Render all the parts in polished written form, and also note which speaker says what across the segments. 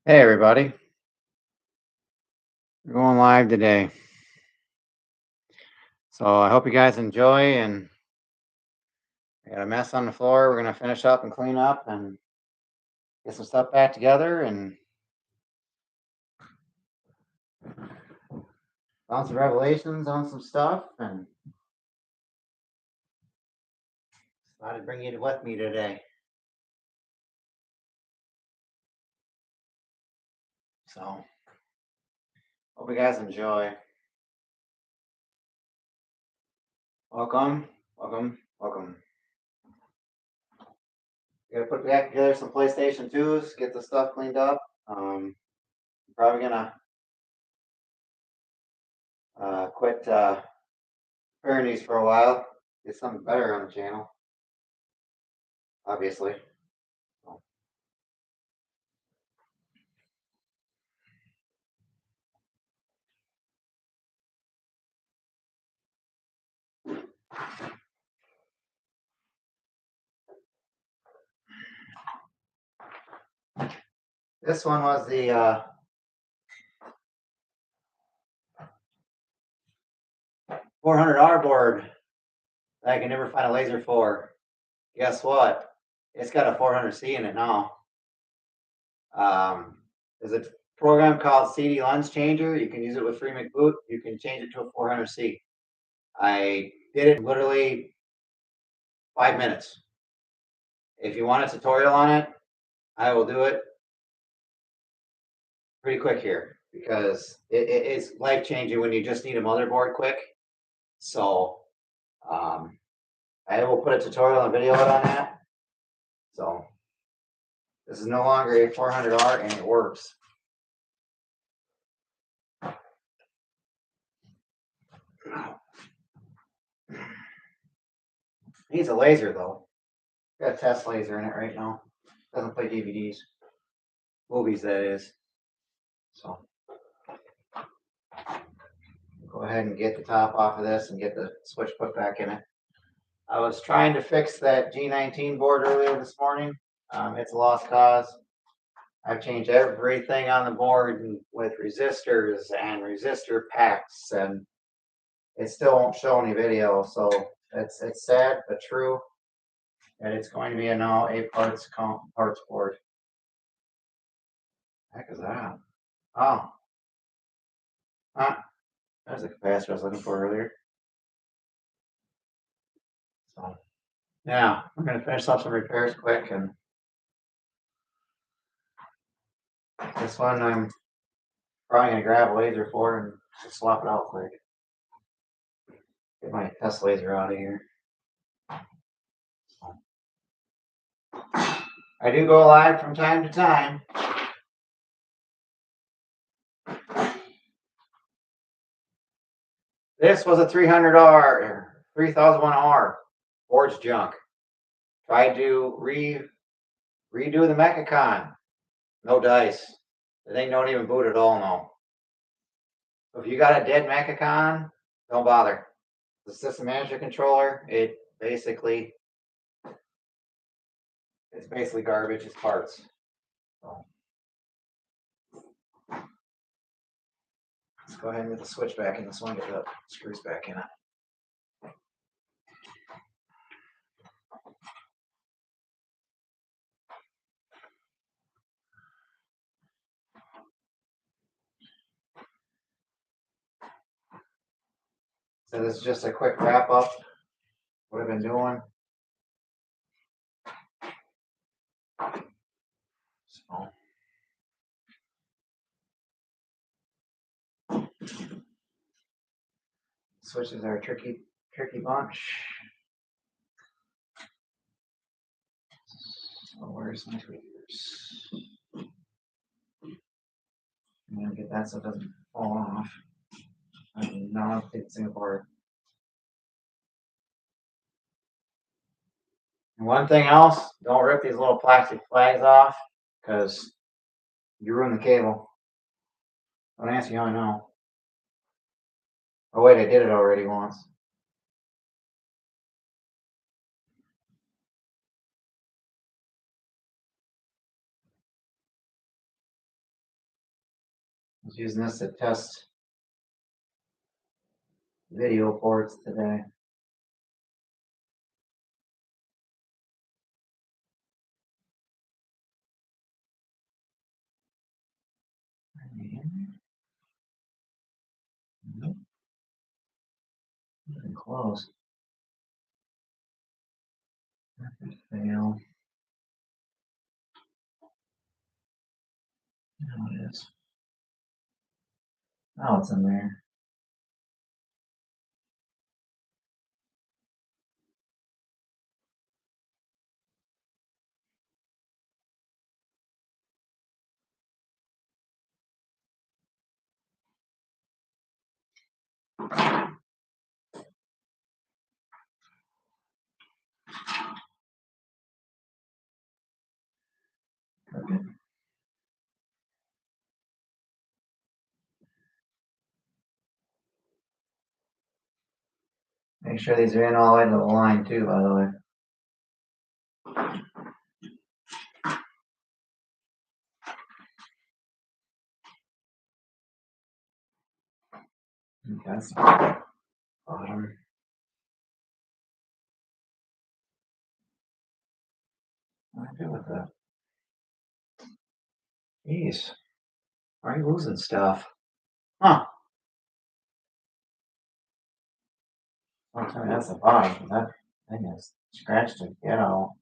Speaker 1: Hey everybody, we're going live today. So I hope you guys enjoy and we got a mess on the floor. We're gonna finish up and clean up and get some stuff back together and found some revelations on some stuff and thought I'd bring you with me today. So hope you guys enjoy. Welcome, welcome, welcome. Gotta put back together some PlayStation 2s, get the stuff cleaned up. Probably gonna quit preparing these for a while. Get something better on the channel, obviously. This one was the 400R board that I can never find a laser for. Guess what? It's got a 400C in it now. There's a program called CD Lens Changer. You can use it with Free McBoot. You can change it to a 400C. I did it in literally 5 minutes. If you want a tutorial on it, I will do it pretty quick here because it's life changing when you just need a motherboard quick. So I will put a tutorial and video on that. So this is no longer a 400R and it works. Needs a laser though. Got a test laser in it right now. Doesn't play DVDs. Movies, that is. So go ahead and get the top off of this and get the switch put back in it. I was trying to fix that G19 board earlier this morning. It's a lost cause. I've changed everything on the board with resistors and resistor packs, and it still won't show any video. So it's sad but true that it's going to be a now 8 parts board. Heck is that? Oh, there's the capacitor I was looking for earlier. So yeah, we're gonna finish up some repairs quick, and this one I'm probably gonna grab a laser for and just swap it out quick. Get my test laser out of here. So, I do go live from time to time. This was a 300R, 3001R. Board's junk. Tried to redo the Mechacon. No dice. The thing don't even boot at all now. So if you got a dead Mechacon, don't bother. The system manager controller, it's basically garbage. It's parts. So let's go ahead and get the switch back in this one. Get the screws back in it. So this is just a quick wrap up. What I've been doing. So switches are a tricky bunch. So where's my tweezers? I'm gonna get that so it doesn't fall off. Now it's in apart. And one thing else, don't rip these little plastic flags off because you ruin the cable. Don't ask me how I know. Oh wait, I did it already once. I was using this to test video ports today. Nope. Getting close. Fail. Now it is. Now it's in there. Okay. Make sure these are in all the way to the line too, by the way. Okay, that's bottom. What do I do with that? Jeez. Why are you losing stuff? Huh. Well, tell me that's the bottom, 'cause that thing is scratched to get all.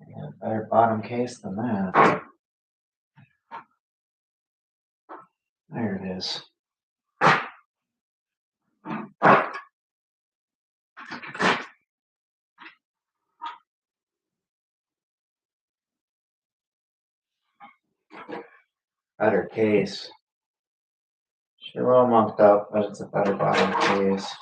Speaker 1: I got a better bottom case than that. There it is. Better case. She's a little munked up, but it's a better bottom case.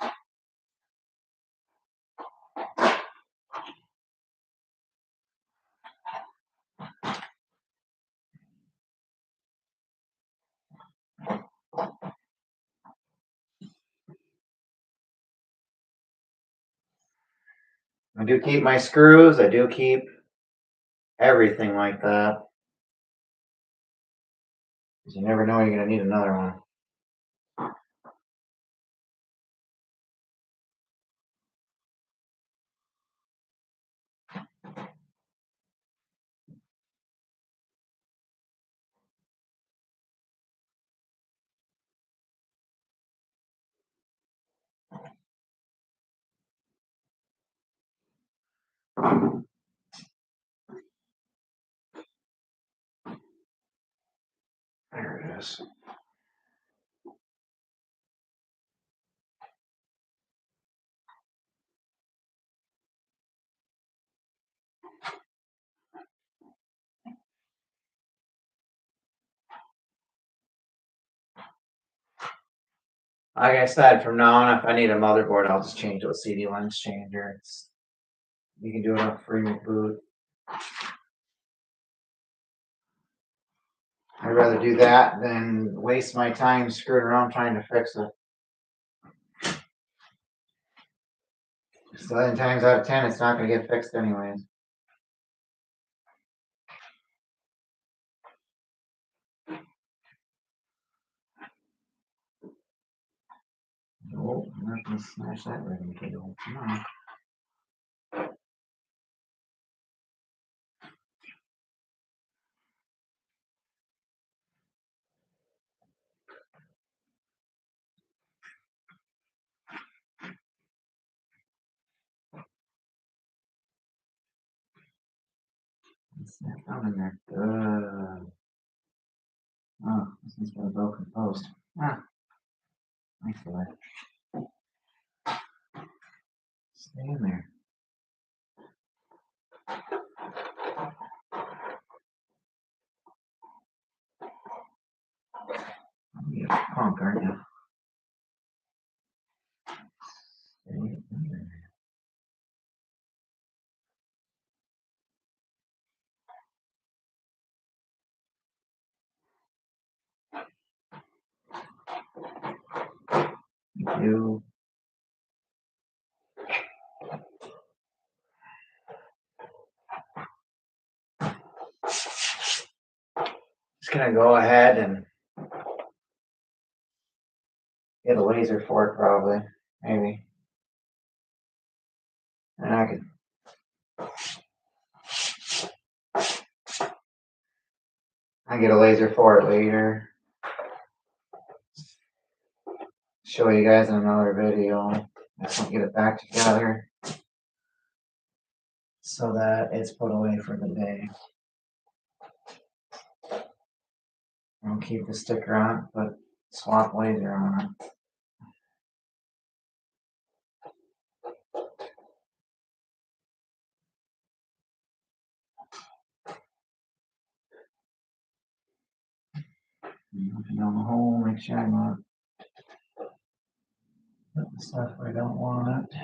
Speaker 1: I do keep my screws. I do keep everything like that. Because you never know you're going to need another one. There it is. Like I said, from now on, if I need a motherboard, I'll just change to a CD lens changer. You can do it on free boot. I'd rather do that than waste my time screwing around trying to fix it. 9 times out of 10, it's not going to get fixed anyways. Oh, I'm not going to smash that ribbon cable. Come on. Snap down in there. Good. Oh, this one's got a broken post. Ah, nice boy. Stay in there. You're a punk, aren't you? Stay in there. Thank you. gonna go ahead and get a laser for it probably, maybe. And I get a laser for it later. Show you guys in another video. I just want to get it back together so that it's put away for the day. I'll keep the sticker on it, but swap laser on it. Looking down the hole, make sure I'm not putting stuff where I don't want it.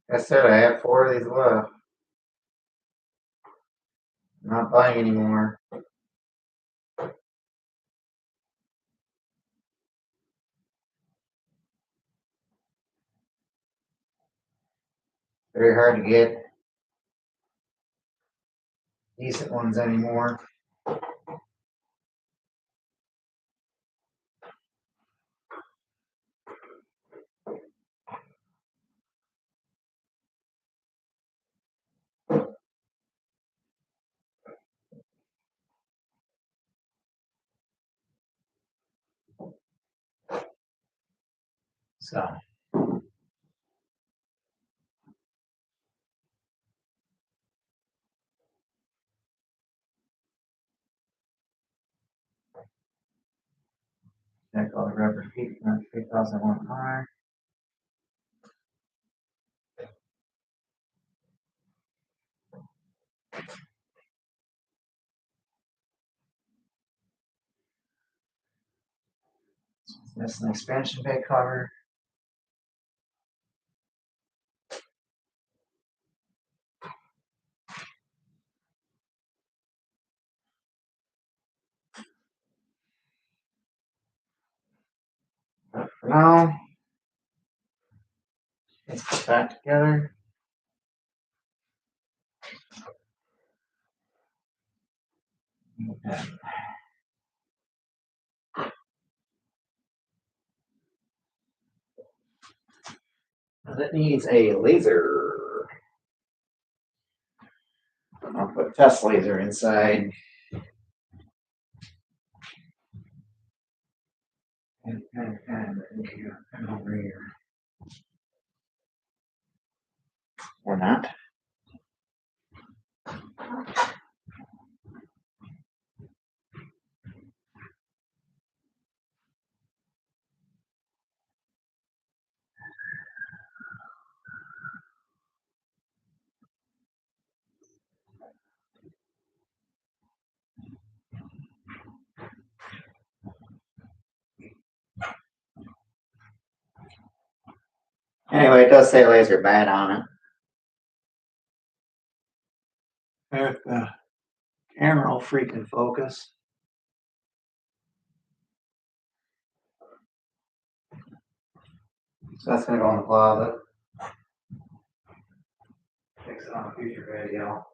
Speaker 1: Like I said, I have 4 of these left. I'm not buying any more. Very hard to get decent ones anymore. So check all the rubber feet, not 3001 high. That's an expansion bay cover. But for now, let's put that together. Okay. That needs a laser. I'll put a test laser inside. And over here. Or not. Anyway, it does say laser bad on it. If the camera will freaking focus. So that's gonna go in the closet. Fix it on a future video.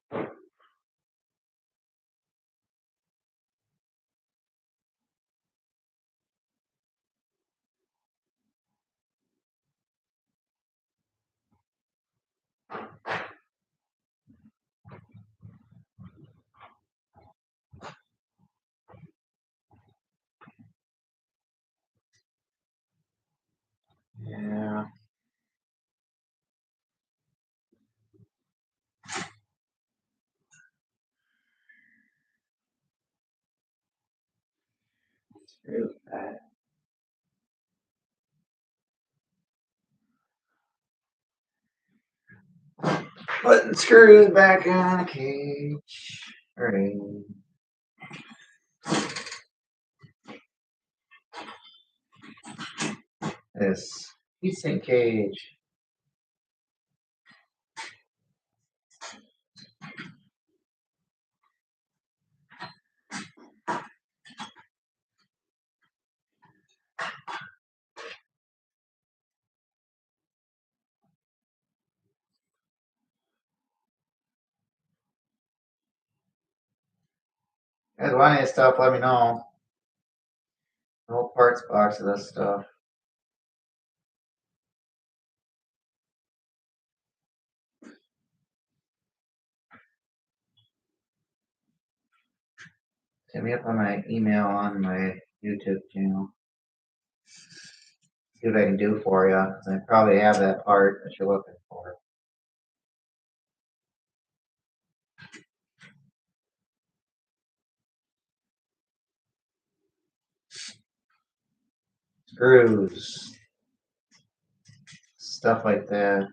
Speaker 1: Yeah. Screw that. Putting screws back on the cage. Ready. This heatsink cage. Guys want any stuff, let me know. No parts box of this stuff. Hit me up on my email on my YouTube channel. See what I can do for you. I probably have that part that you're looking for. Screws, stuff like that.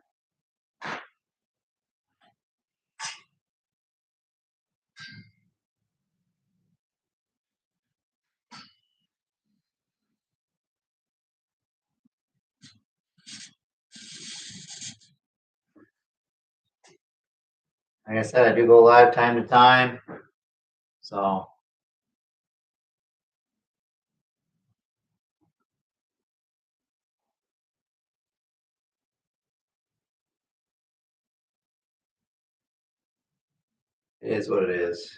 Speaker 1: Like I said, I do go live time to time. So it is what it is.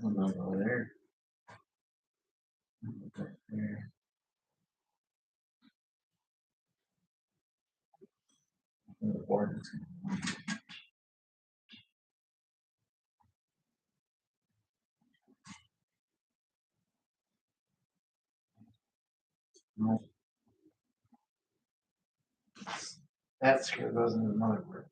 Speaker 1: I'm not over there. There. The board is no. That screw goes into the motherboard.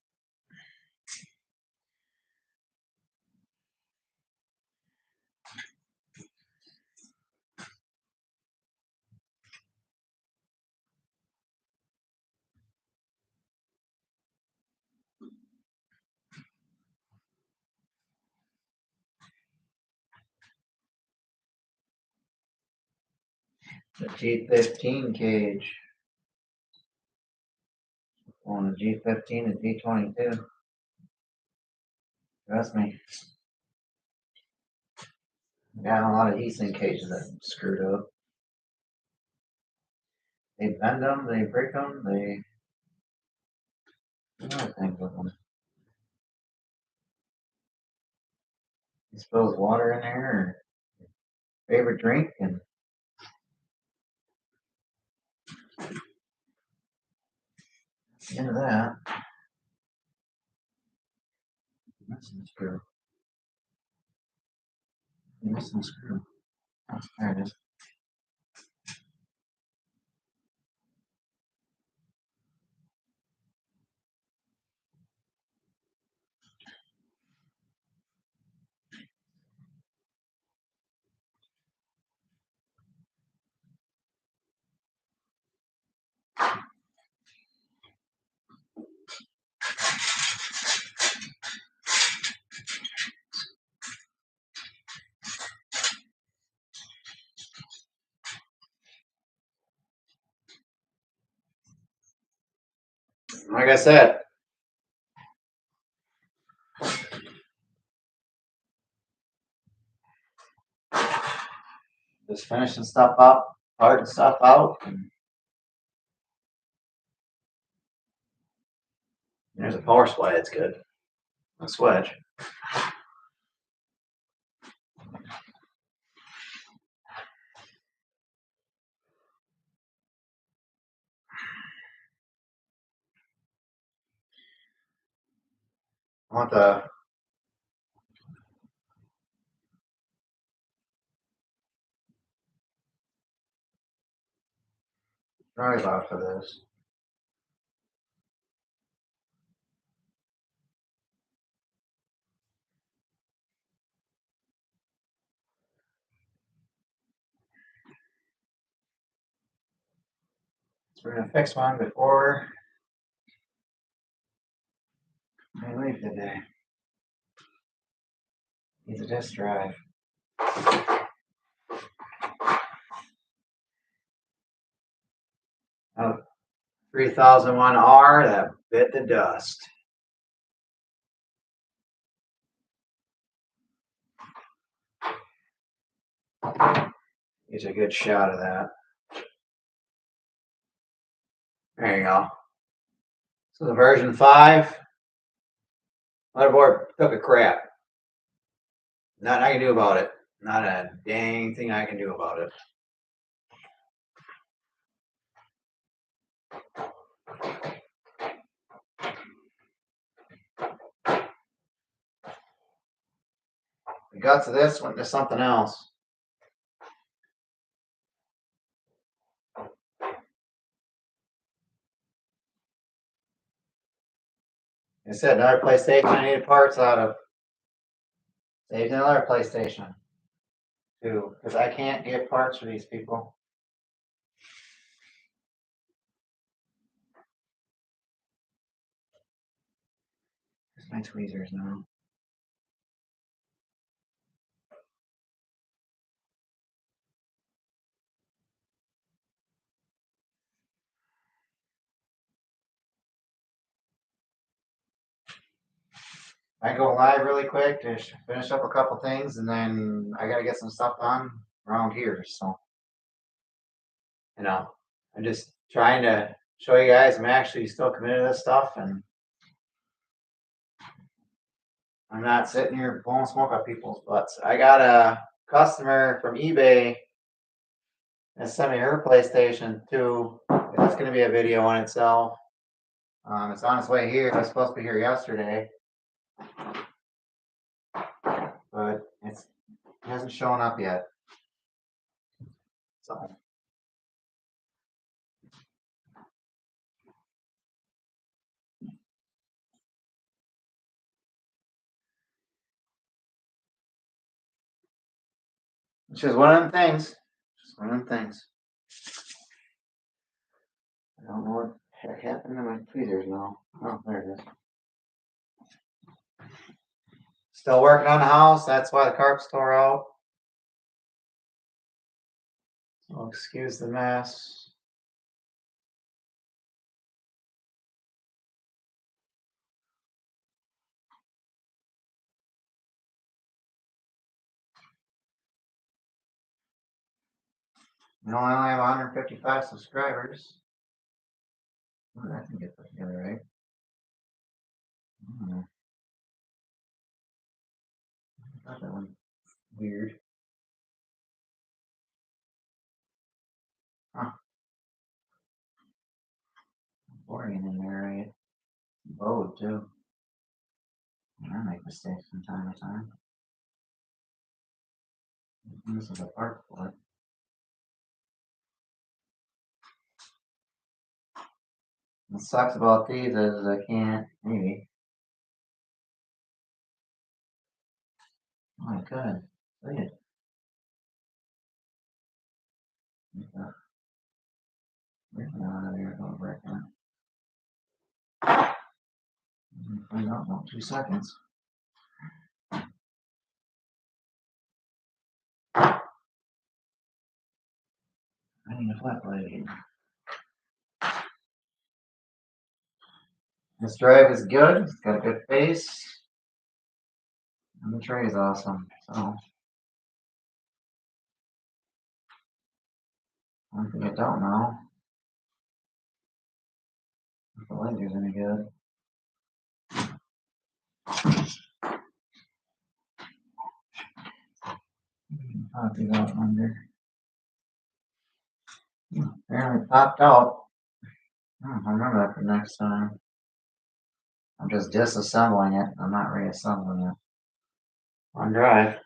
Speaker 1: The G15 cage. On the G15 and G22. Trust me. I got a lot of heatsink cages that screwed up. They bend them, they break them, they do other things with them. You spill water in there or favorite drink and into that. Missing a screw. Missing a screw. Oh, there it is. Like I said, just finishing stuff up, parting stuff out. And there's a power supply, it's good. A switch. I want the drive out for this. So we're gonna fix one before I leave today. Needs a disk drive. 3001R, that bit the dust. Get a good shot of that. There you go. So the version 5 motherboard took a crap. Nothing I can do about it. Not a dang thing I can do about it. The guts of this went to something else. I said another PlayStation I needed parts out of. Saved another PlayStation too, because I can't get parts for these people. Here's my tweezers now. I go live really quick to finish up a couple things, and then I gotta get some stuff done around here. So, I'm just trying to show you guys I'm actually still committed to this stuff, and I'm not sitting here blowing smoke up people's butts. I got a customer from eBay that sent me her PlayStation 2. That's going to be a video on itself. It's on its way here. It was supposed to be here yesterday, but it hasn't shown up yet. So. It's just one of them things. Just one of them things. I don't know what the heck happened to my tweezers now. Oh, there it is. Still working on the house. That's why the carpet's tore out. So excuse the mess. We only have 155 subscribers. Well, I can get that together, right? I don't know. I thought that one weird. Huh. Boring in there, right? Bold too. I make mistakes from time to time. This is a part for it. What sucks about these is I can't, maybe. Oh, I could. Look at that. Where's the out of there? Don't break that. Find out in about 2 seconds. I need a flat blade. This drive is good. It's got a good face. And the tray is awesome. So, one thing I don't know if the laser's any good. Pop these out under. Apparently popped out. I'll remember that for next time. I'm just disassembling it. I'm not reassembling it. On drive.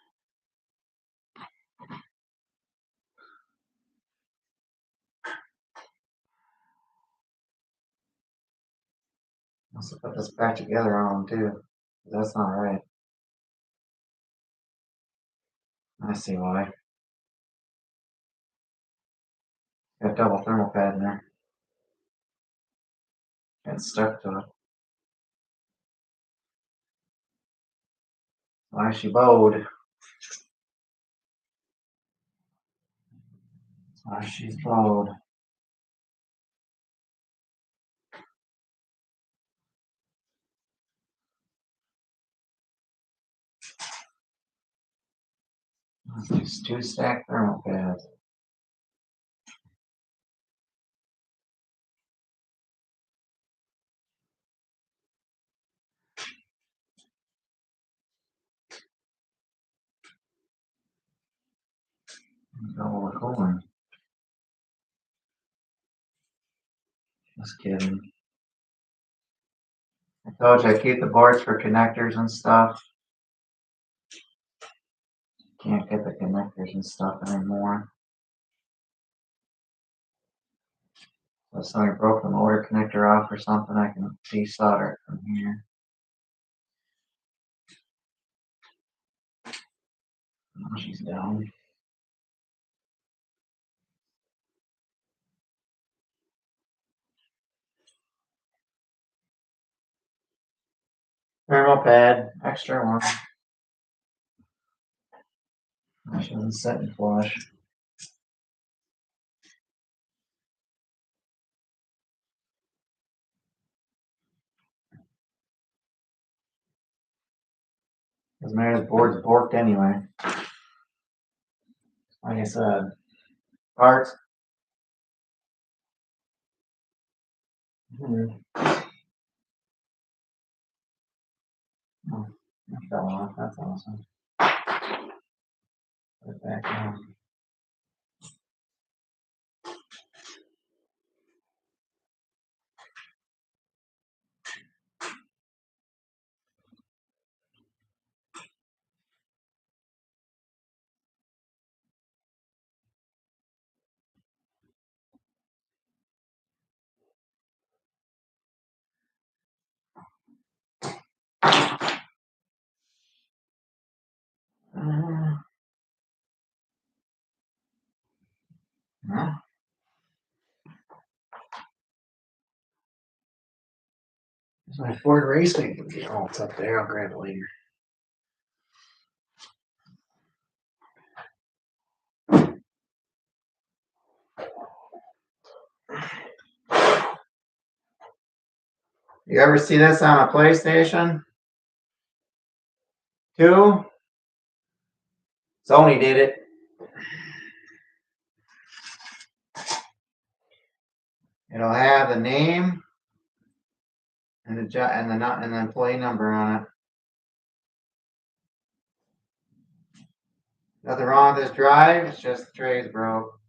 Speaker 1: I also put this back together on too. That's not right. I see why. Got double thermal pad in there. It's stuck to it. Why she bowed. Why she's bowed. Just 2-stack thermal pads. Double the cooling. Just kidding. I told you I keep the boards for connectors and stuff. Can't get the connectors and stuff anymore. So if somebody broke the motor connector off or something, I can desolder it from here. Oh, she's down. Thermal pad, extra one. I shouldn't set and flush. Because Mary's board's borked anyway. Like I said, parts. Oh, that fell off. That's awesome. Put it back on. Huh? There's my Ford Racing. Oh, it's up there. I'll grab it later. You ever see this on a PlayStation 2? Sony did it. It'll have the name and the employee number on it. Nothing wrong with this drive. It's just the tray's broke.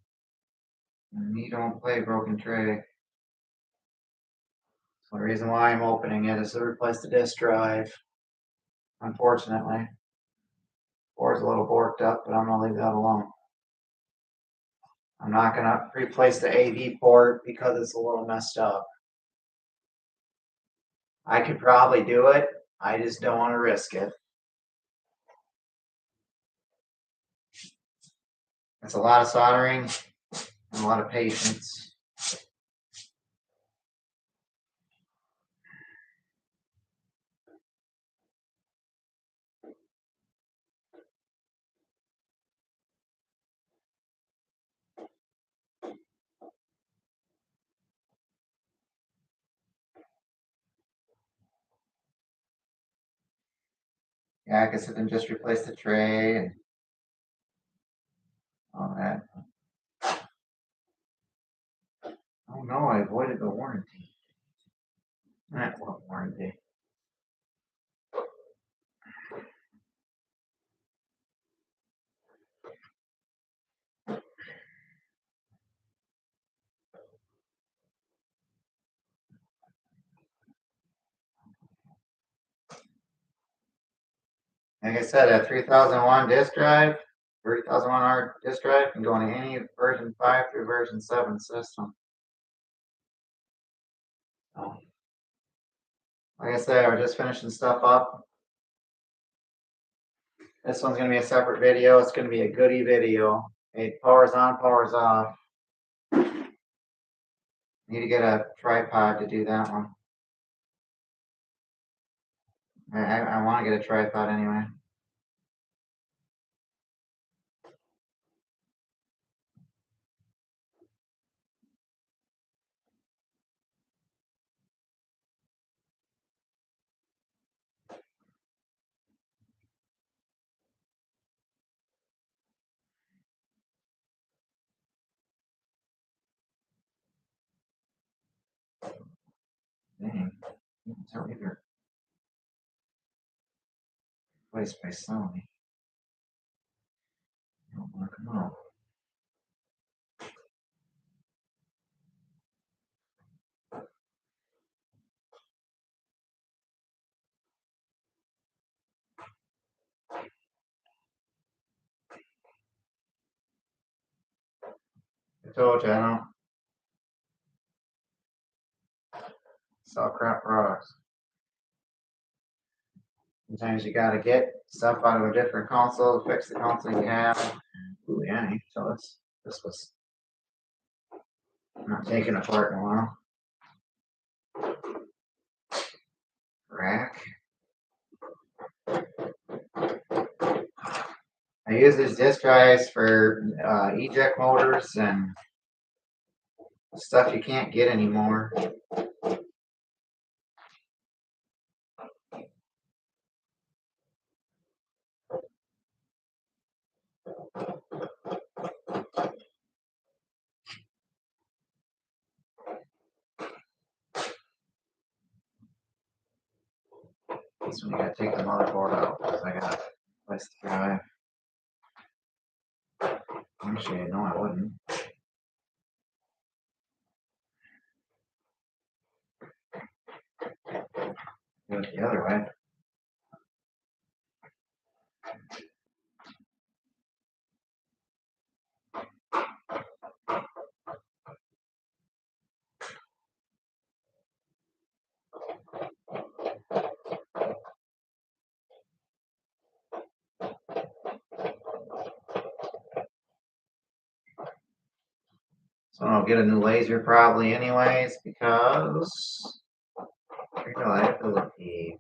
Speaker 1: And you don't play broken tray. So the reason why I'm opening it is to replace the disk drive. Unfortunately, board's a little borked up, but I'm gonna leave that alone. I'm not gonna replace the AV port because it's a little messed up. I could probably do it. I just don't want to risk it. It's a lot of soldering and a lot of patience. Yeah, I guess I can just replace the tray and all that. Oh no, I avoided the warranty. That's what warranty. Like I said, a 3001 disk drive, 30,001 disk drive can go on any version 5 through version 7 system. So, like I said, we're just finishing stuff up. This one's going to be a separate video. It's going to be a goodie video. It powers on, powers off. Need to get a tripod to do that one. I want to get a tripod anyway. Dang, you can tell either replaced by Sony. I don't want to come out. I told you I don't sell crap products. Sometimes you gotta get stuff out of a different console to fix the console you have. Ooh, yeah, I can tell this was not taken apart in a while. Rack. I use these disk drives for eject motors and stuff you can't get anymore. This one you gotta take the motherboard out because I gotta replace the drive. Actually, no, I wouldn't. Do it the other way. So I'll get a new laser probably anyways because reliability.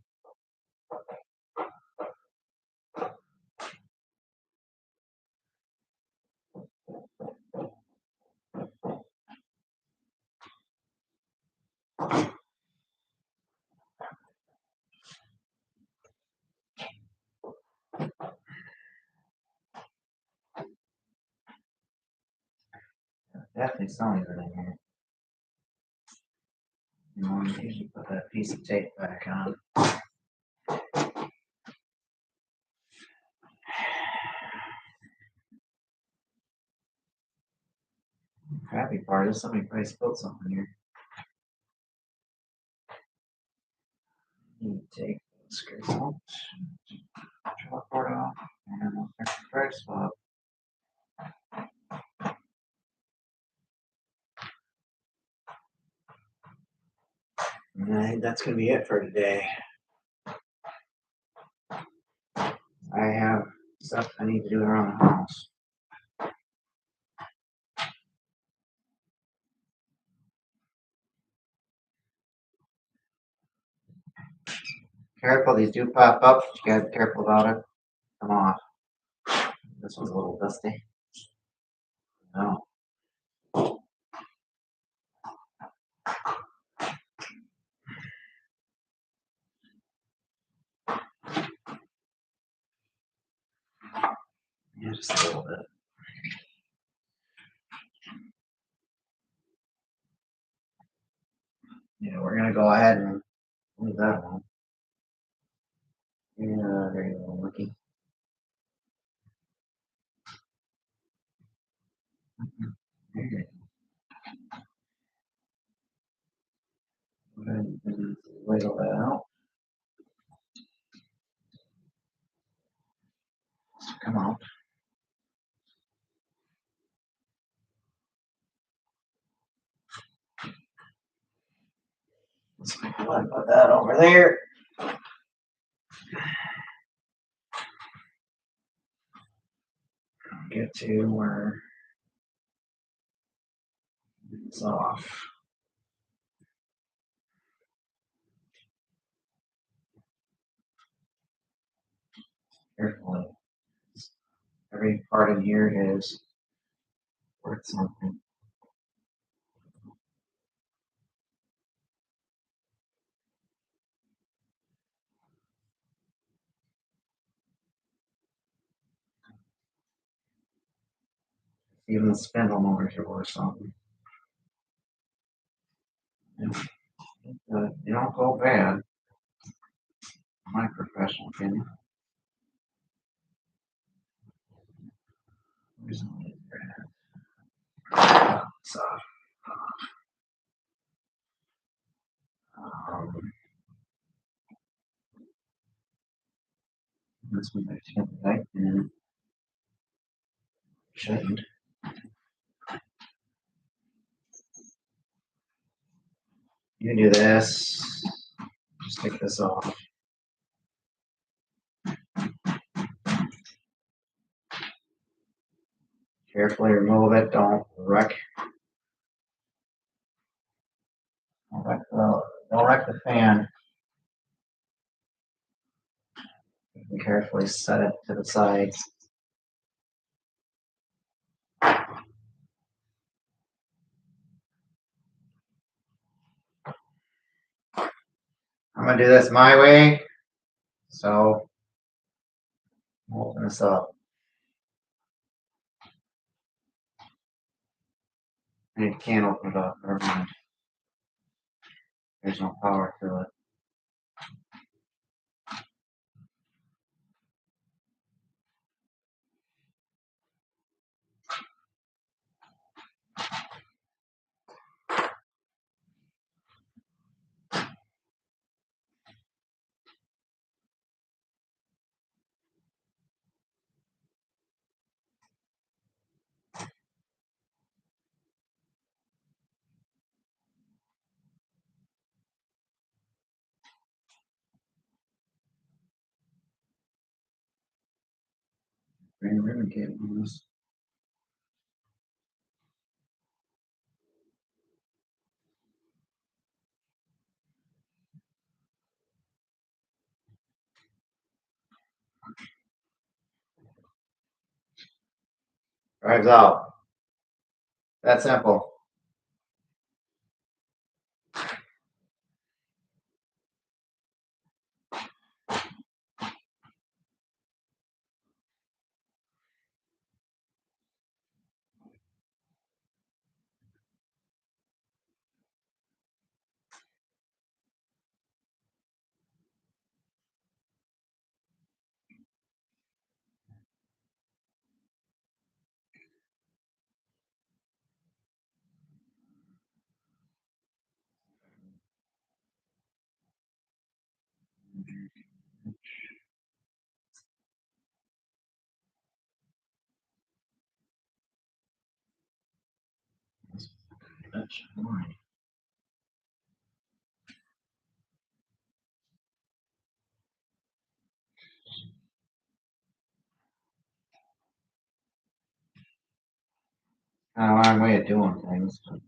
Speaker 1: Definitely something in here. You want to usually put that piece of tape back on. Crappy part is somebody probably spilled something here. You take the screw out, draw the cord off, and we'll fix the thread swap. And I think that's gonna be it for today. I have stuff I need to do around the house. Careful, these do pop up. You gotta be careful about it. Come off. This one's a little dusty. No. Yeah, just a little bit. Yeah, we're gonna go ahead and leave that one. Yeah, there you go, Ricky. There you go. Go ahead and wiggle that out. Come on. Let's go ahead and put that over there. Get to where it's off. Carefully. Every part in here is worth something. Even the spindle motors are worth something. Yeah. You don't go bad, in my professional opinion. So, um, this one I can't type in. Shouldn't. You can do this. Just take this off. Carefully remove it. Don't wreck don't wreck the fan. You can carefully set it to the side. I'm gonna do this my way. So open this up. You can't open it up. Never mind. There's no power to it. Green ribbon cable on this. Drives out. That simple. That's fine. Kind of a long way of doing things. But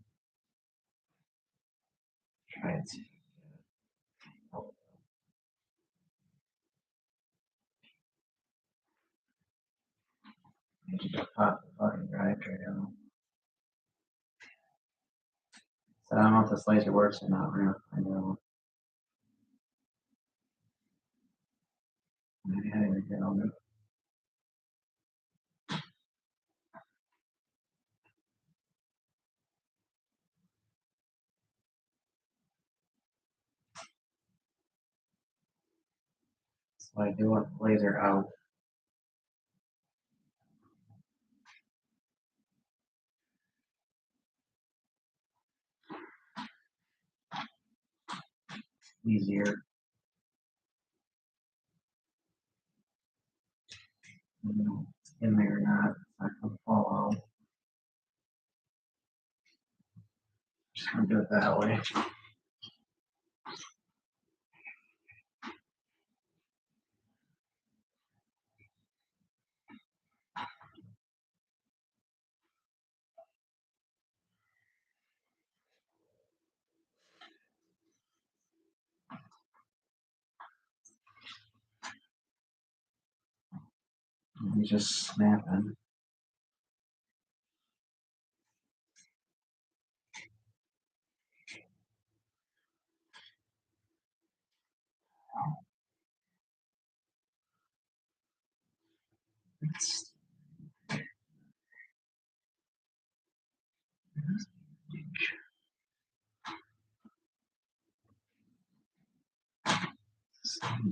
Speaker 1: try it. Need to pop the fucking drive tray out. So I don't know if this laser works or not. We're gonna find out. Maybe I didn't get on it. So I do want the laser out. Easier. You know, in there or not. It's not gonna fall out. Just gonna do it that way. You just snap in. It's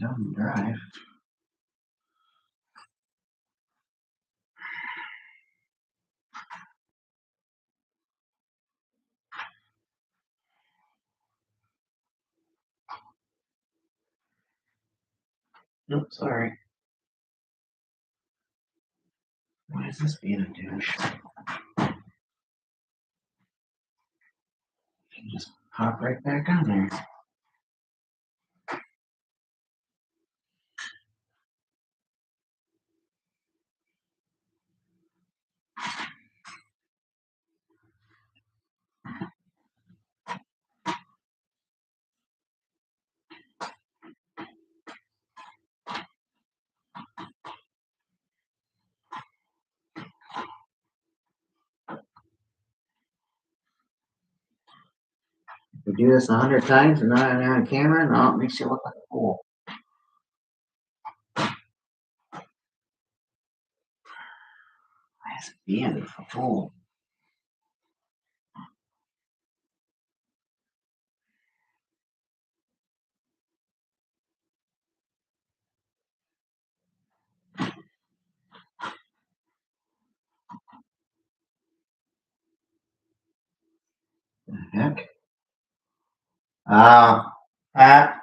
Speaker 1: Don't drive. Nope, sorry. Why is this being a douche? Just hop right back on there. We do this 100 times and not on camera, no, it makes you look like a fool. Why is it being a fool? The heck? That.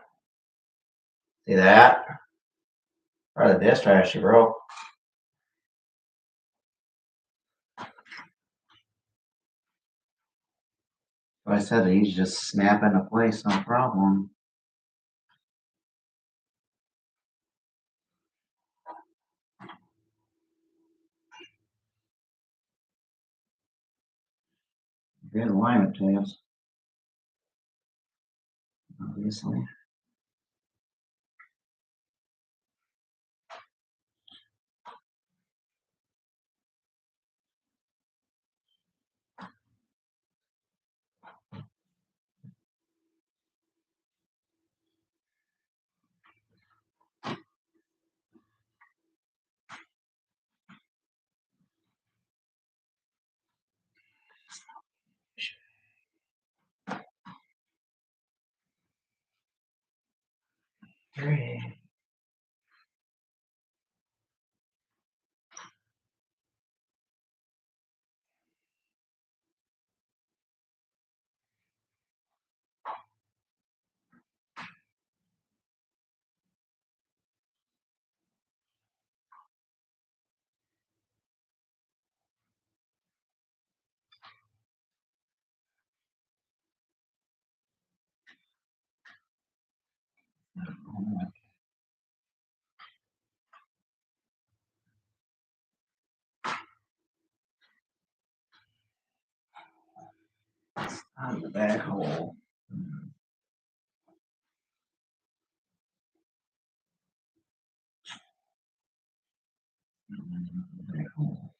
Speaker 1: See that? Part of the disk drive she broke. I said these just snap into place, no problem. Good alignment tabs, obviously. Great. On the back hole. Back hole.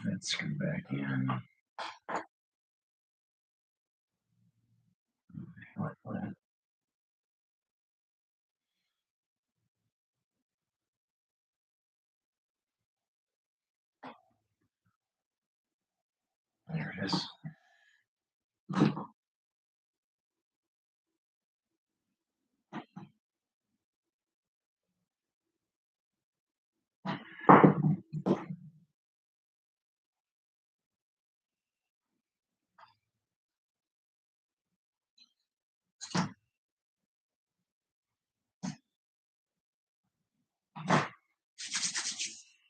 Speaker 1: Let's screw back in. Like that. There it is.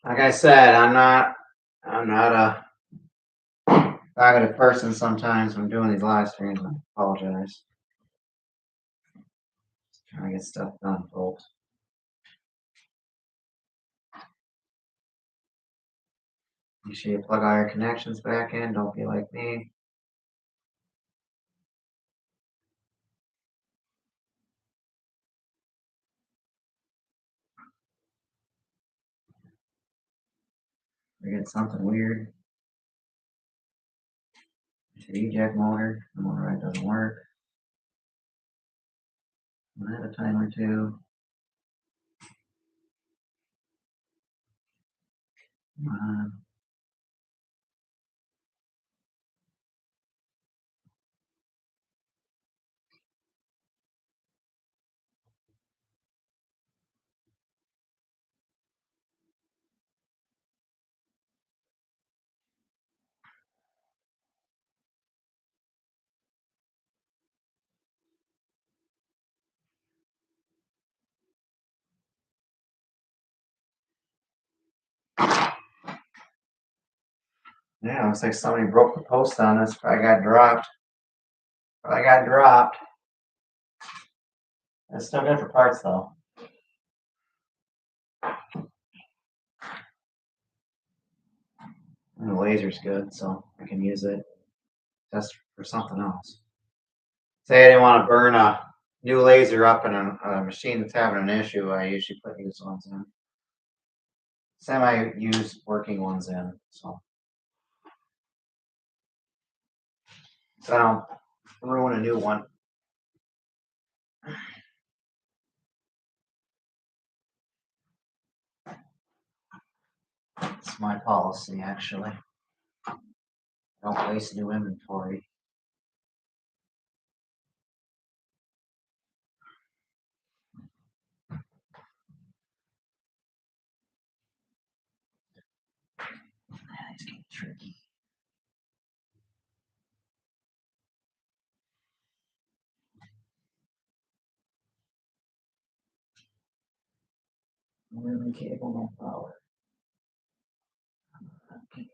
Speaker 1: Like I said, I'm not a talkative person sometimes when doing these live streams. I apologize. Just trying to get stuff done, folks. Make sure you plug all your connections back in. Don't be like me. Forget something weird. Eject motor. The motor doesn't work. At a time or two. Yeah, looks like somebody broke the post on this. Probably got dropped. It's still good for parts though. And the laser's good, so I can use it just for something else. Say I didn't want to burn a new laser up in a machine that's having an issue, I usually put used ones in. Semi-used working ones in, so I don't ruin a new one. It's my policy, actually. Don't waste new inventory. It's getting tricky. Really cable, no power. Okay.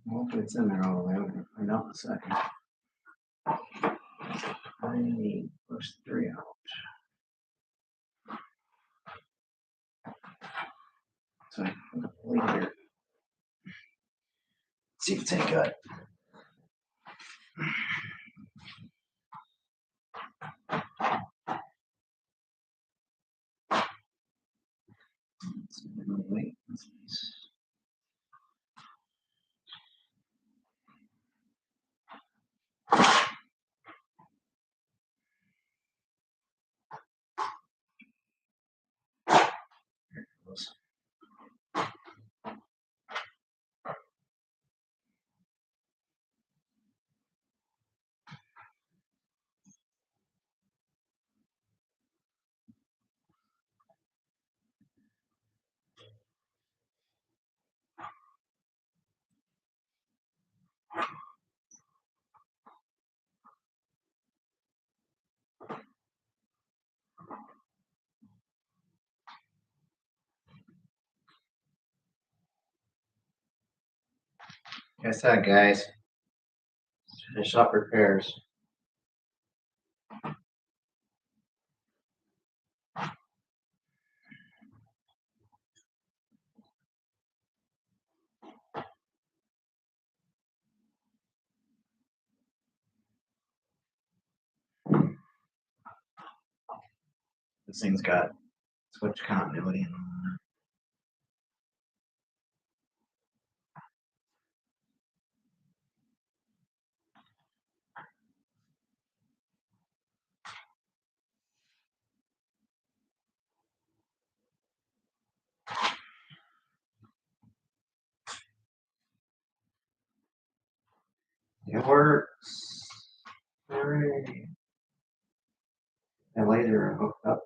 Speaker 1: Hopefully it's in there all the way. I'm gonna find out in a second. I need to push 3 out. So I can leave here. See if it's any good. Wait. That's nice. There it goes. Like I said, guys, finish up repairs. This thing's got switch continuity and all that. It works. Hooray. And later hooked up.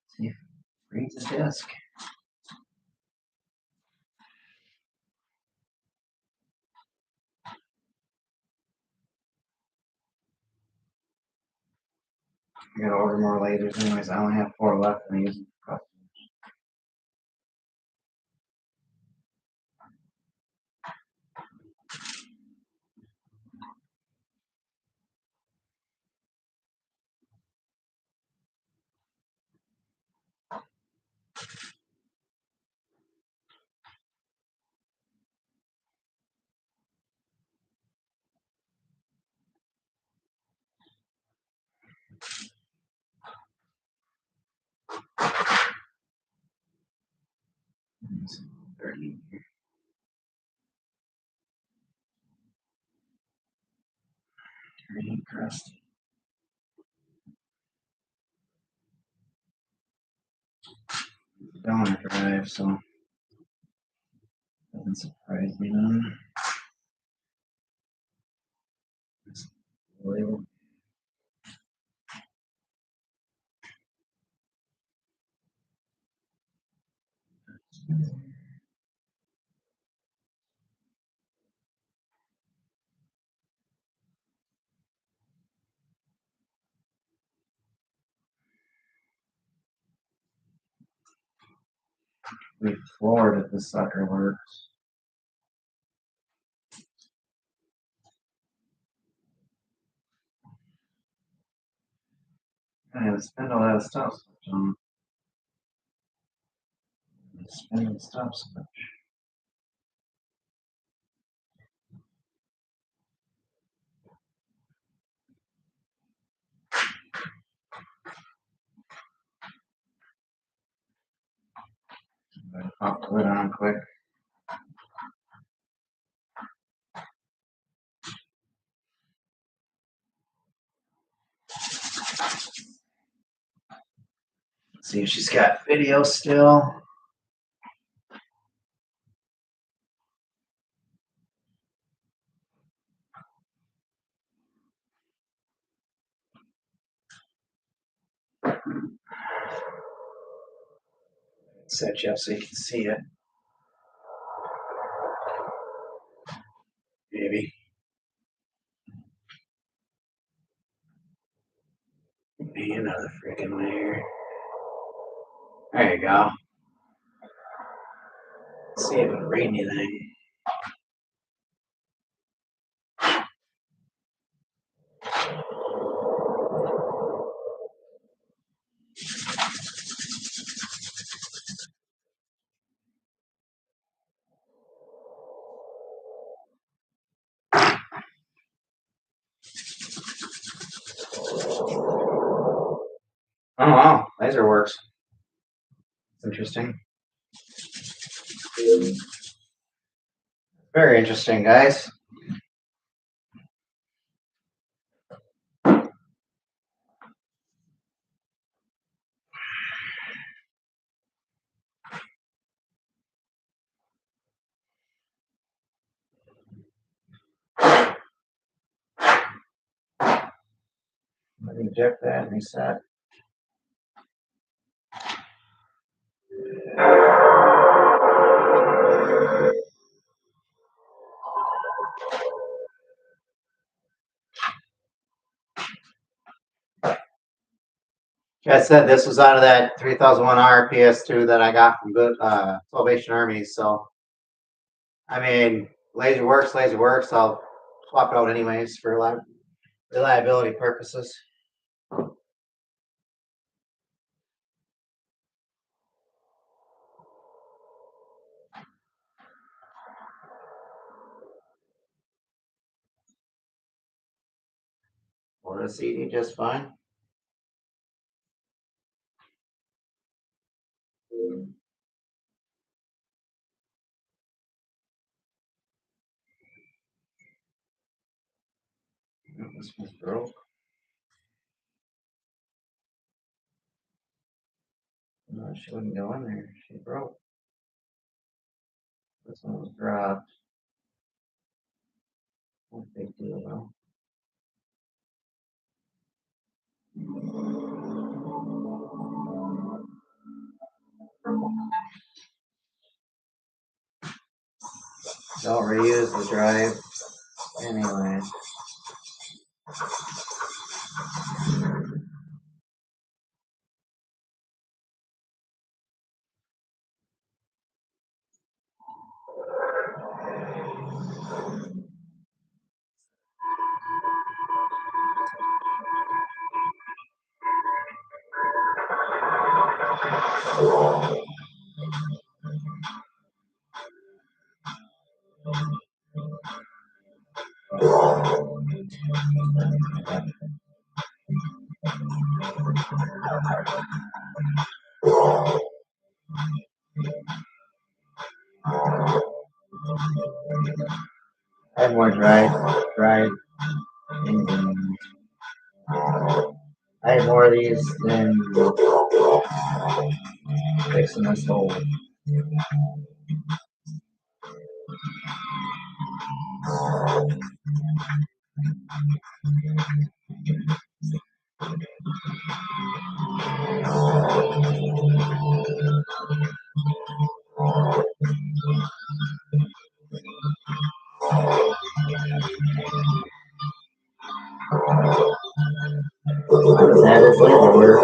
Speaker 1: See if it reads the disk. I gotta order more lasers anyways. I only have 4 left and I use them for customers. It's 30 here. Dirty crusty. Donor drive, so doesn't surprise me none. It's label. We floored if this sucker works. I have to spend all that stuff switch on. Spin the stop switch. Better pop the lid on quick. See if she's got video still. Set you up so you can see it. Maybe. Maybe another freaking layer. There you go. Let's see if it can read anything. Oh wow, laser works. It's interesting. Very interesting, guys. Let me eject that and reset. Like I said, this was out of that 3001R ps2 that I got from good Salvation Army. So, I mean, laser works, laser works. I'll swap it out anyways for reliability purposes. Or a CD just fine. This one's broke. No, she wouldn't go in there. She broke. This one was dropped. No big deal though. Don't reuse the drive. Anyway. I have more drive engines. I have more of these than fixing this hole. That is labor.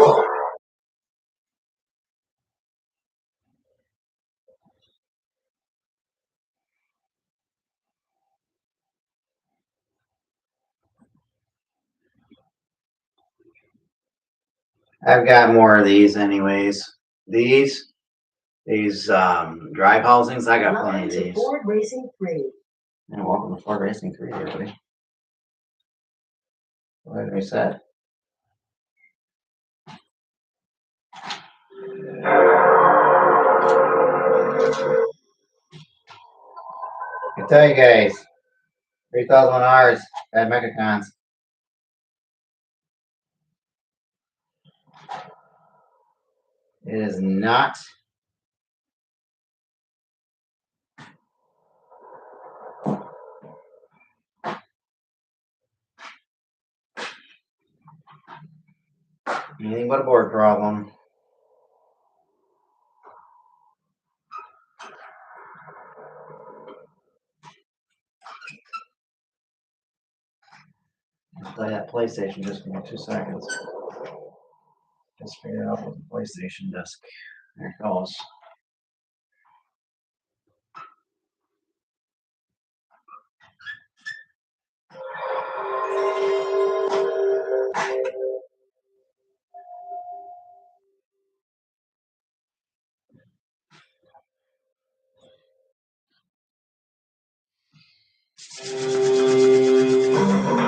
Speaker 1: I've got more of these anyways. These drive housings, I got plenty of these.
Speaker 2: Ford Racing 3.
Speaker 1: And welcome to Ford Racing 3, everybody. What did I say? I tell you guys, 3,000 hours at Mechacons. It is not anything but a board problem. I'll play that PlayStation just for 2 seconds. Just figure it out with the PlayStation disc. There it goes.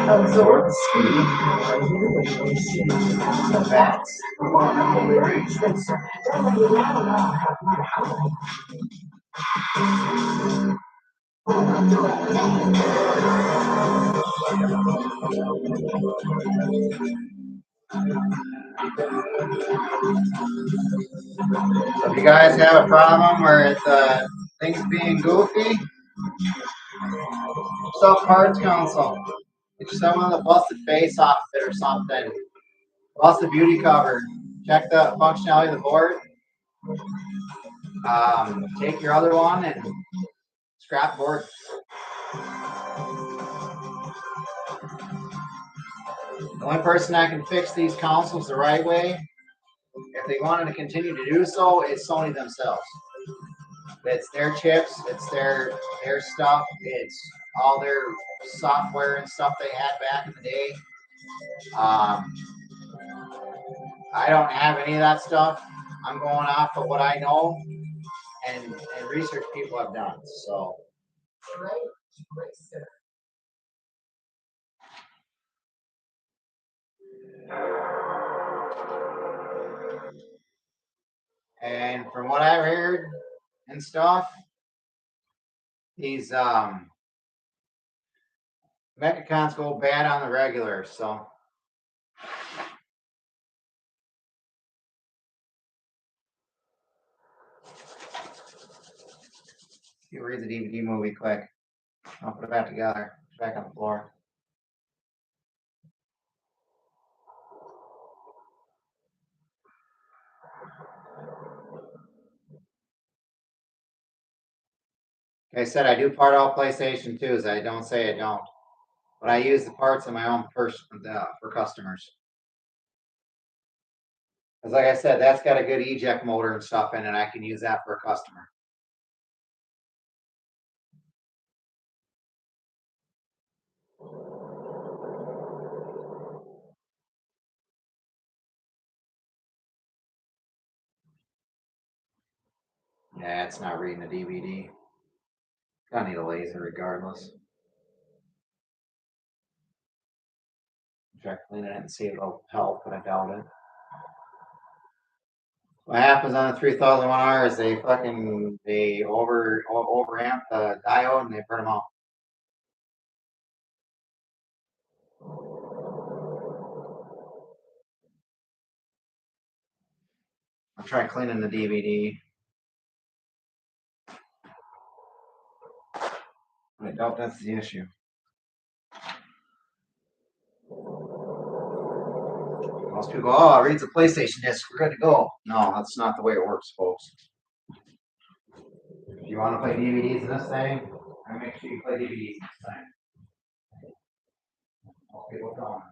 Speaker 2: Absorb speed. The facts. Wonderful arrangements. Don't let you down.
Speaker 1: So if you guys have a problem where things being goofy, yourself Parts Council. Get yourself one of the busted face off it or something. Busted beauty cover. Check the functionality of the board. Take your other one and scrap board. The only person that can fix these consoles the right way, if they wanted to continue to do so, is Sony themselves. It's their chips, it's their stuff, it's all their software and stuff they had back in the day. I don't have any of that stuff. I'm going off of what I know and research people have done. So. And from what I've heard and stuff, he's Mechacons go bad on the regular, so. You read the DVD movie quick. I'll put it back together. Back on the floor. Like I said, I do part all PlayStation 2s. I don't say I don't. But I use the parts in my own person for customers. Because like I said, that's got a good eject motor and stuff in it. I can use that for a customer. Yeah, it's not reading a DVD. Gonna need a laser regardless. Try cleaning it and see if it'll help, but I doubt it. What happens on the 3001R is they overamp the diode and they burn them out. I'll try cleaning the DVD. I doubt that's the issue. Most people go, oh, it reads a PlayStation disc, we're good to go. No, that's not the way it works, folks. If you want to play DVDs in this thing, I make sure you play DVDs in this thing. Most people don't.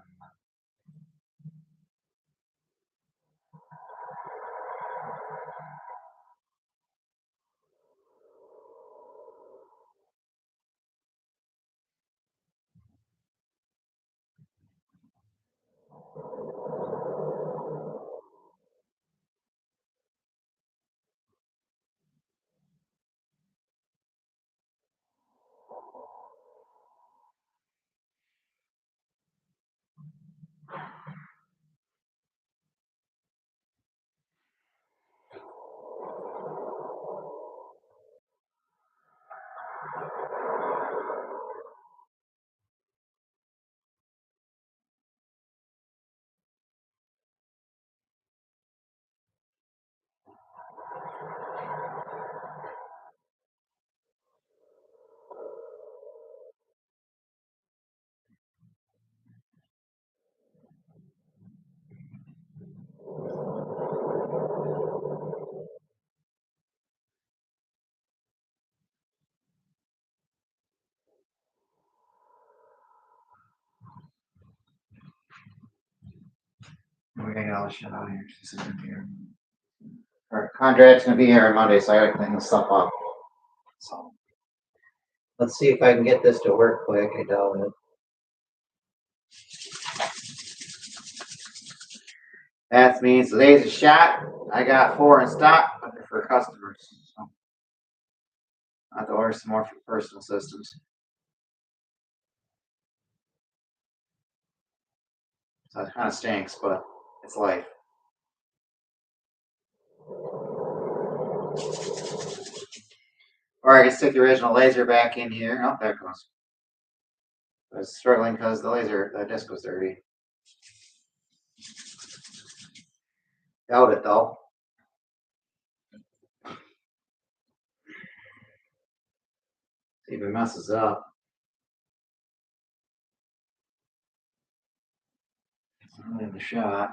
Speaker 1: We gotta get all this shit out of here. She's in here. Our contract's gonna be here on Monday, so I gotta clean this stuff up. So let's see if I can get this to work quick. I doubt it. That means today's a shot. I got 4 in stock, but they're for customers. So I have to order some more for personal systems. So it kind of stinks, but it's life. Or I can stick the original laser back in here. Oh, there it goes. I was struggling because the disc was dirty. Doubt it though. See if it messes up. It's not really the shot.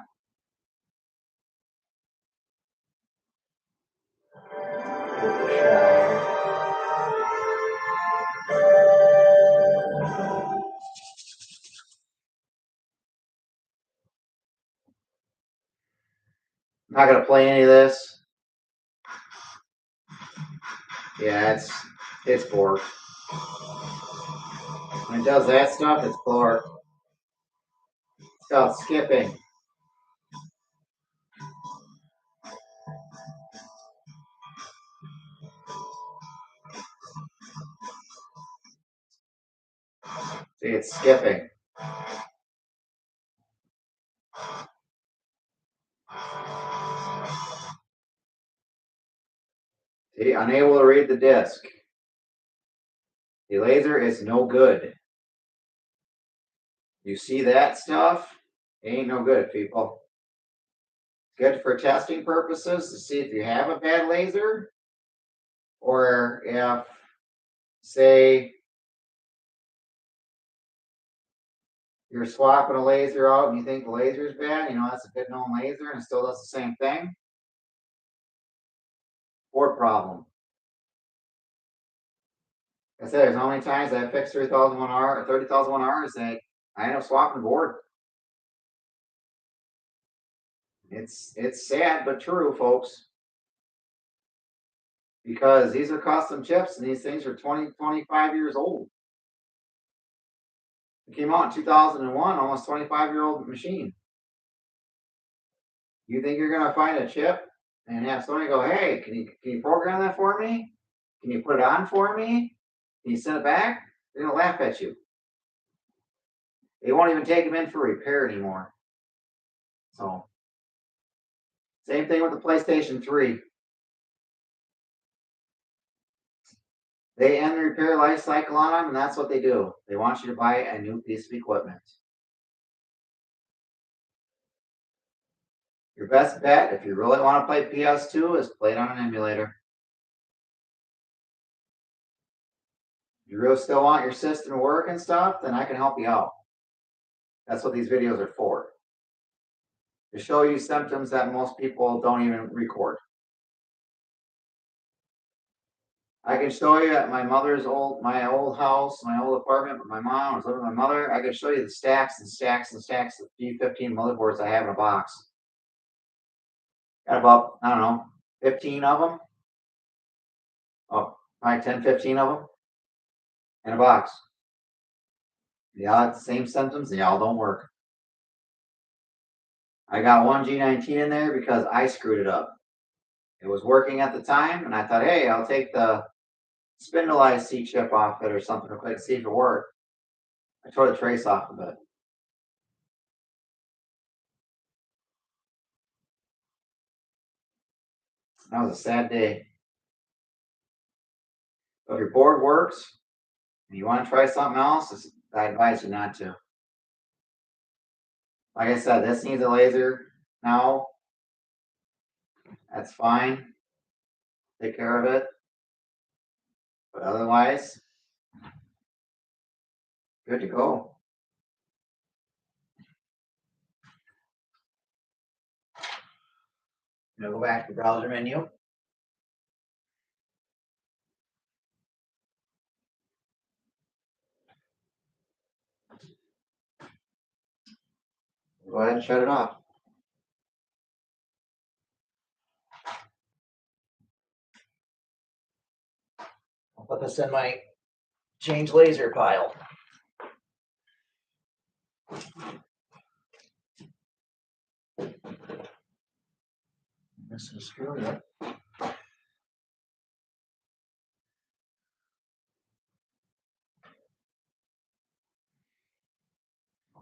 Speaker 1: Give it a shot. I'm not gonna play any of this. Yeah, it's bored. When it does that stuff, it's bored. It's called skipping. See, it's skipping. See, unable to read the disc. The laser is no good. You see that stuff? It ain't no good, people. Good for testing purposes to see if you have a bad laser, or if, say, you're swapping a laser out and you think the laser is bad, that's a good known laser and it still does the same thing. Board problem. I said, there's how many times I fixed 30,001R or 30,001Rs that I end up swapping the board. It's sad but true, folks. Because these are custom chips and these things are 20, 25 years old. It came out in 2001, almost 25-year-old machine. You think you're gonna find a chip and have somebody go, hey, can you program that for me? Can you put it on for me? Can you send it back? They're gonna laugh at you. They won't even take them in for repair anymore. So, same thing with the PlayStation 3. They end the repair life cycle on them, and that's what they do. They want you to buy a new piece of equipment. Your best bet, if you really want to play ps2, is play it on an emulator. If you really still want your system to work and stuff, then I can help you out. That's what these videos are for. To show you symptoms that most people don't even record. I can show you at my old house, my old apartment, my mom was living with my mother. I can show you the stacks and stacks and stacks of G15 motherboards I have in a box. Got about, I don't know, 15 of them. Oh, probably 10, 15 of them in a box. They all have the same symptoms, they all don't work. I got one G19 in there because I screwed it up. It was working at the time, and I thought, hey, I'll take the spindle IC chip off it or something real quick to see if it worked. I tore the trace off of it. That was a sad day. So if your board works and you want to try something else, I advise you not to. Like I said, this needs a laser now. That's fine. Take care of it. But otherwise, good to go. Now go back to the browser menu. Go ahead and shut it off. I'll put this in my change laser pile. This is screwed up. I'll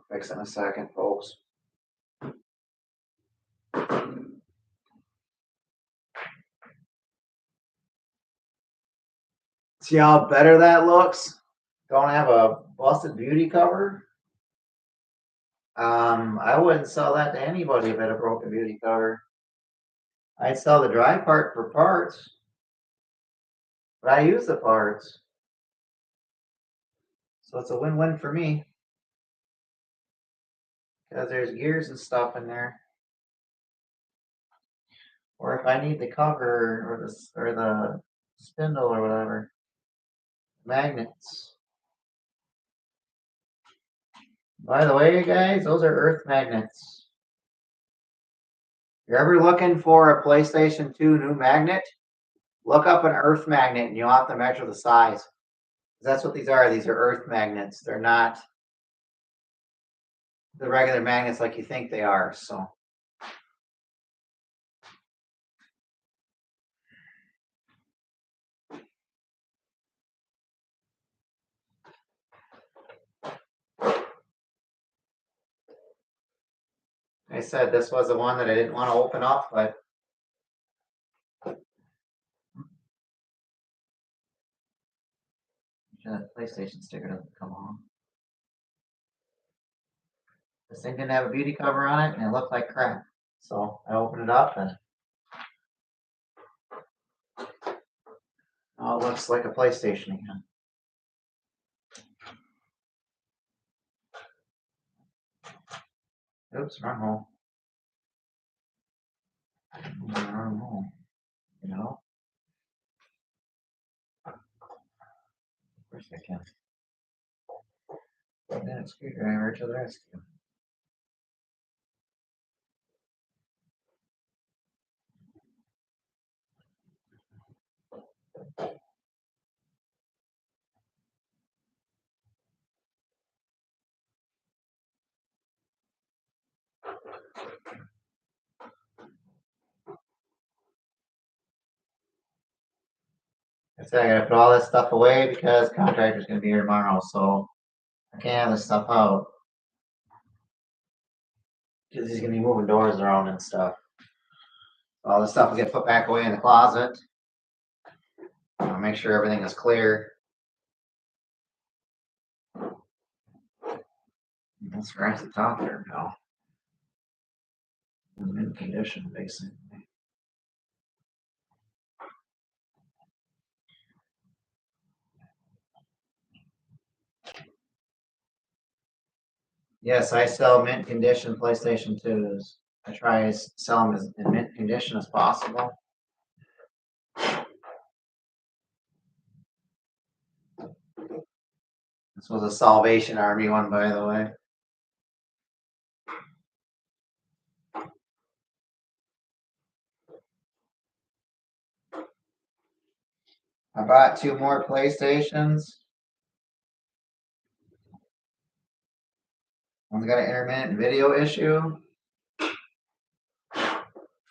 Speaker 1: fix it in a second, folks. See how better that looks? Don't have a busted beauty cover. I wouldn't sell that to anybody if it had a broken beauty cover. I'd sell the dry part for parts, but I use the parts. So it's a win-win for me. Because there's gears and stuff in there. Or if I need the cover or the spindle or whatever. Magnets. By the way, guys, those are earth magnets. If you're ever looking for a PlayStation 2 new magnet, look up an earth magnet and you'll have to measure the size. That's what these are. These are earth magnets. They're not the regular magnets like you think they are. So I said this was the one that I didn't want to open up, but the PlayStation sticker doesn't come on. This thing didn't have a beauty cover on it and it looked like crap. So I opened it up and oh, it looks like a PlayStation again. Oops, wrong hole. Wrong hole. You know? Of course I can. Plug in a screwdriver to the rescue. I said I gotta put all this stuff away because contractor's gonna be here tomorrow, so I can't have this stuff out. Because he's gonna be moving doors around and stuff. All this stuff will get put back away in the closet. I'll make sure everything is clear. Let's scratch the top there now. In condition, basically. Yes, I sell mint condition PlayStation 2s. I try to sell them as in mint condition as possible. This was a Salvation Army one, by the way. I bought 2 more PlayStations. One's got an intermittent video issue.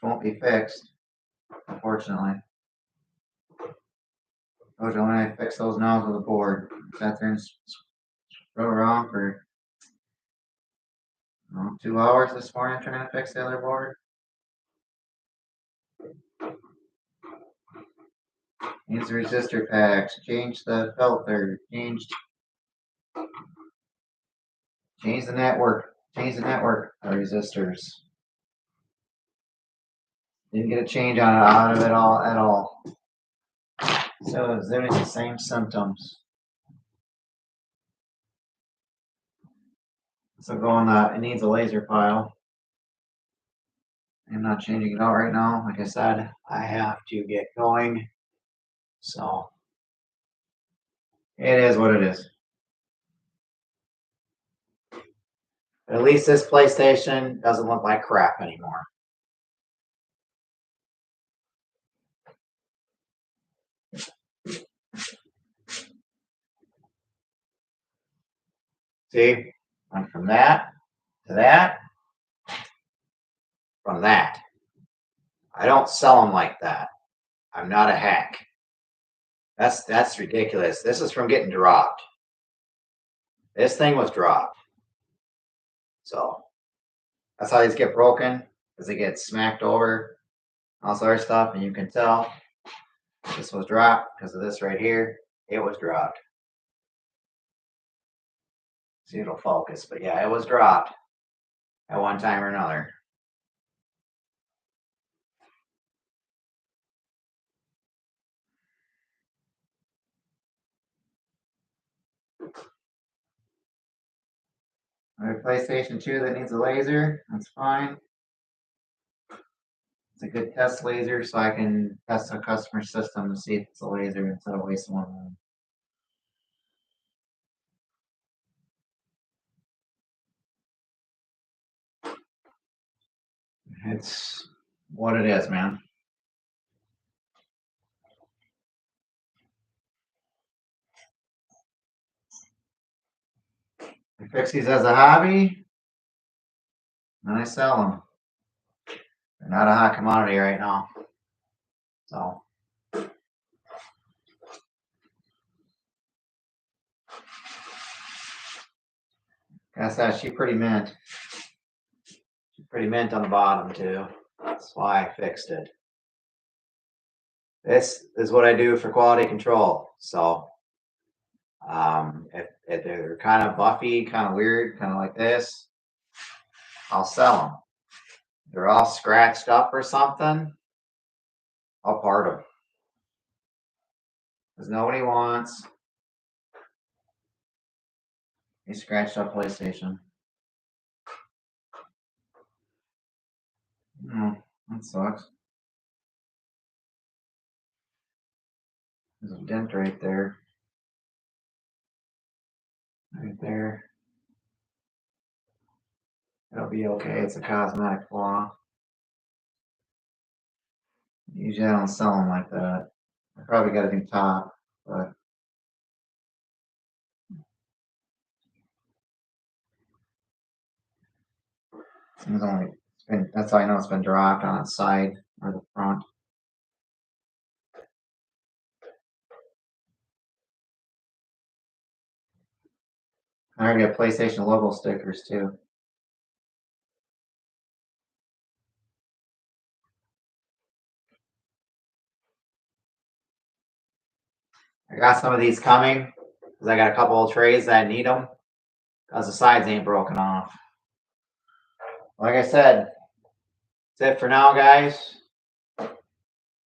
Speaker 1: Won't be fixed, unfortunately. Oh, when I fix those knobs with a board, sat there and scroll around for 2 hours this morning trying to fix the other board. Change the resistor packs, change the filter, change the network of resistors. Didn't get a change on it out of it all at all. So it's doing the same symptoms. So going it needs a laser file. I'm not changing it out right now. Like I said, I have to get going. So it is what it is. But at least this PlayStation doesn't look like crap anymore. See, went from that to that, from that. I don't sell them like that. I'm not a hack. That's ridiculous. This is from getting dropped. This thing was dropped. So that's how these get broken, as they get smacked over, all sorts of stuff, and you can tell this was dropped because of this right here. It was dropped. See, it'll focus, but yeah, it was dropped at one time or another. A PlayStation 2 that needs a laser, that's fine. It's a good test laser, so I can test a customer system to see if it's a laser instead of wasting one room. It's what it is, man. I fix these as a hobby, and I sell them. They're not a hot commodity right now. So guess that she's pretty mint. She's pretty mint on the bottom too. That's why I fixed it. This is what I do for quality control. So if they're kind of buffy, kind of weird, kind of like this, I'll sell them. They're all scratched up or something, I'll part them. Because nobody wants a scratched up PlayStation. That sucks. There's a dent right there. Right there. It'll be okay. It's a cosmetic flaw. Usually I don't sell them like that. I probably got a new top, but that's how I know it's been dropped on its side or the front. I already have PlayStation logo stickers too. I got some of these coming because I got a couple of trays that need them because the sides ain't broken off. Like I said, that's it for now, guys.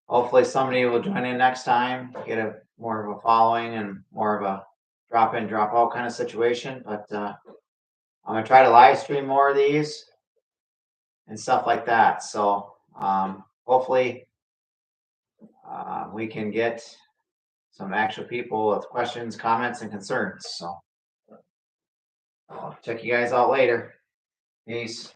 Speaker 1: Hopefully somebody will join in next time, get a more of a following and more of a drop in, drop out kind of situation. But I'm gonna try to live stream more of these and stuff like that. So hopefully we can get some actual people with questions, comments, and concerns. So I'll check you guys out later. Peace.